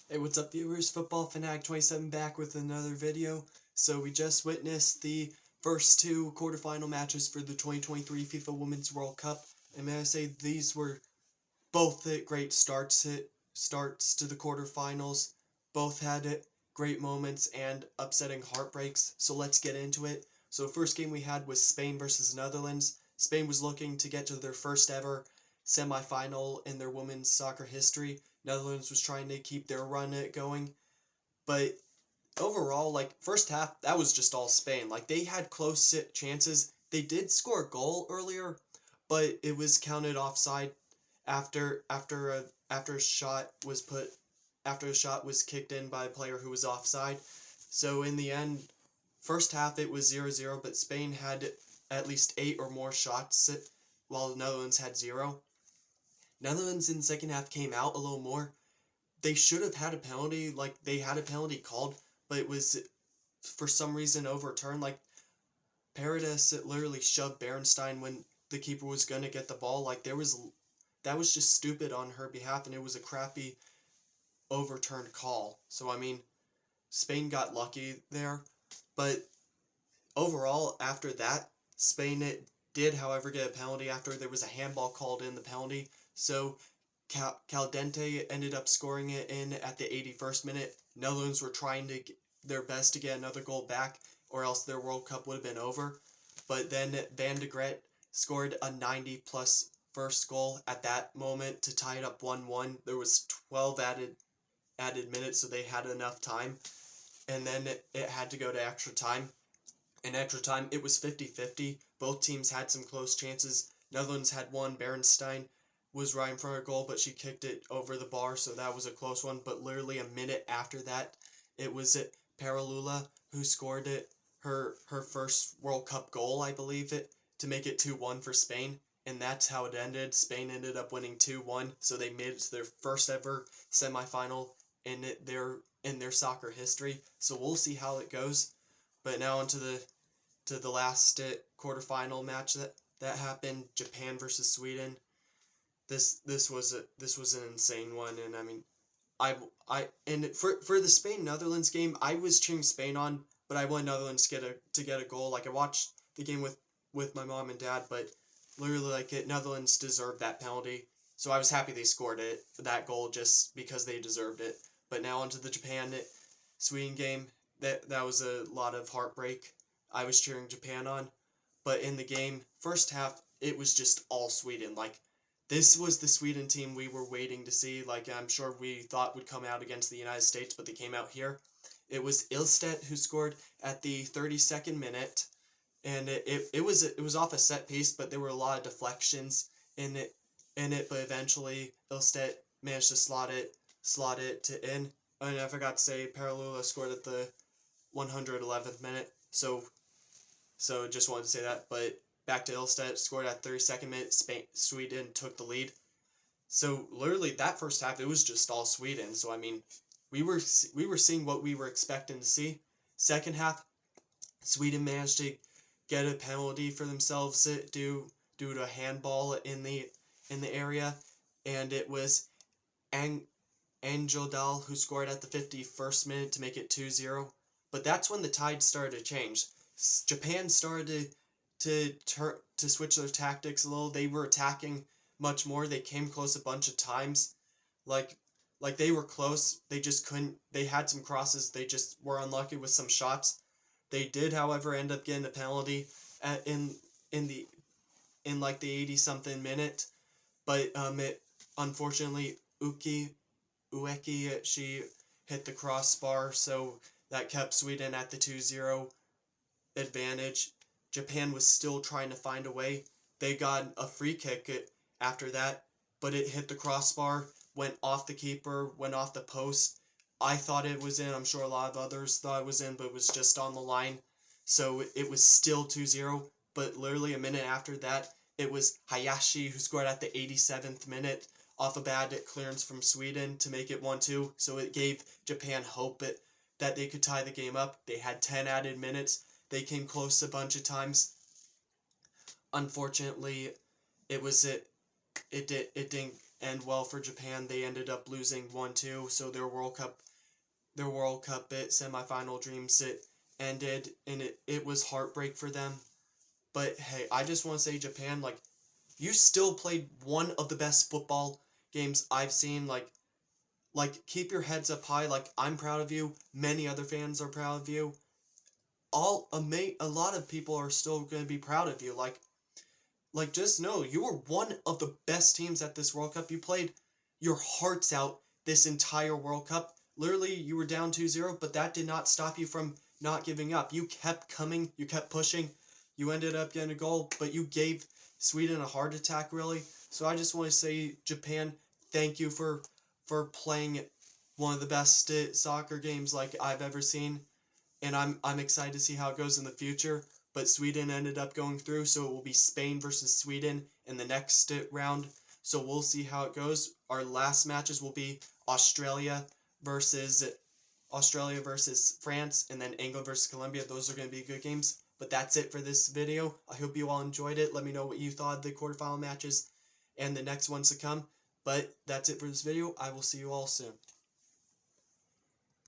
Hey, what's up viewers? Football Fanatic 27 back with another video. So we just witnessed the first two quarterfinal matches for the 2023 FIFA Women's World Cup. And may I say these were both great starts to the quarterfinals. Both had great moments and upsetting heartbreaks. So let's get into it. So first game we had was Spain versus Netherlands. Spain was looking to get to their first ever semifinal in their women's soccer history. Netherlands was trying to keep their run going, but overall, like first half, that was just all Spain. Like they had close chances. They did score a goal earlier, but it was counted offside after a shot was put after a shot was kicked in by a player who was offside. So in the end, first half it was 0-0, but Spain had at least 8 or more shots, while the Netherlands had 0. Netherlands in the second half came out a little more. They should have had a penalty, like they had a penalty called, but it was for some reason overturned. Like Paredes literally shoved Berenstein when the keeper was gonna get the ball. Like that was just stupid on her behalf, and it was a crappy overturned call. So I mean, Spain got lucky there, but overall after that, Spain did, however, get a penalty after there was a handball called in the penalty. So Caldente ended up scoring it in at the 81st minute. Netherlands were trying to their best to get another goal back, or else their World Cup would have been over. But then Van de Gret scored a 90-plus first goal at that moment to tie it up 1-1. There was 12 added minutes, so they had enough time. And then it had to go to extra time. In extra time, it was 50-50. Both teams had some close chances. Netherlands had one. Berenstein was right in front of goal, but she kicked it over the bar, so that was a close one. But literally a minute after that, it was Paralula who scored her first World Cup goal, I believe to make it 2-1 for Spain. And that's how it ended. Spain ended up winning 2-1, so they made it to their first ever semifinal in their soccer history. So we'll see how it goes. But now onto the last quarterfinal match that happened, Japan versus Sweden. This was an insane one, and I mean, and for the Spain Netherlands game, I was cheering Spain on, but I wanted Netherlands to get a goal. Like I watched the game with my mom and dad, but literally like Netherlands deserved that penalty, so I was happy they scored that goal just because they deserved it. But now onto the Japan Sweden game. That was a lot of heartbreak. I was cheering Japan on, but in the game, first half, it was just all Sweden. Like this was the Sweden team we were waiting to see. Like I'm sure we thought would come out against the United States, but they came out here. It was Ilstedt who scored at the 32nd minute, and it was off a set piece, but there were a lot of deflections in it. But eventually Ilstedt managed to slot it to in. And I forgot to say, Paralula scored at the 111th minute. So just wanted to say that. But back to Ilstedt, scored at 32nd minute. Sweden took the lead. So literally that first half, it was just all Sweden. So I mean, we were seeing what we were expecting to see. Second half, Sweden managed to get a penalty for themselves due to a handball in the area, and it was Angel Dahl who scored at the 51st minute to make it 2-0. But that's when the tide started to change. Japan started to switch their tactics a little. They were attacking much more. They came close a bunch of times. Like they were close. They just couldn't. They had some crosses. They just were unlucky with some shots. They did, however, end up getting a penalty in like the 80 something minute. But it unfortunately Ueki, she hit the crossbar, so that kept Sweden at the 2-0 advantage. Japan was still trying to find a way. They got a free kick after that, but it hit the crossbar, went off the keeper, went off the post. I thought it was in. I'm sure a lot of others thought it was in, but it was just on the line. So it was still 2-0, but literally a minute after that, it was Hayashi who scored at the 87th minute off a bad clearance from Sweden to make it 1-2. So it gave Japan hope that they could tie the game up. They had 10 added minutes. They came close a bunch of times. Unfortunately, it didn't end well for Japan. They ended up losing 1-2, so their World Cup semifinal dreams ended, and it was heartbreak for them. But hey, I just want to say, Japan, like, you still played one of the best football games I've seen. Like keep your heads up high. Like, I'm proud of you. Many other fans are proud of you. A lot of people are still going to be proud of you. Like, just know you were one of the best teams at this World Cup. You played your hearts out this entire World Cup. Literally, you were down 2-0, but that did not stop you from not giving up. You kept coming. You kept pushing. You ended up getting a goal, but you gave Sweden a heart attack, really. So I just want to say, Japan, thank you for playing one of the best soccer games like I've ever seen, and I'm excited to see how it goes in the future. But Sweden ended up going through, so it will be Spain versus Sweden in the next round. So we'll see how it goes. Our last matches will be Australia versus France, and then England versus Colombia. Those are going to be good games. But that's it for this video. I hope you all enjoyed it. Let me know what you thought of the quarterfinal matches and the next ones to come. But that's it for this video. I will see you all soon.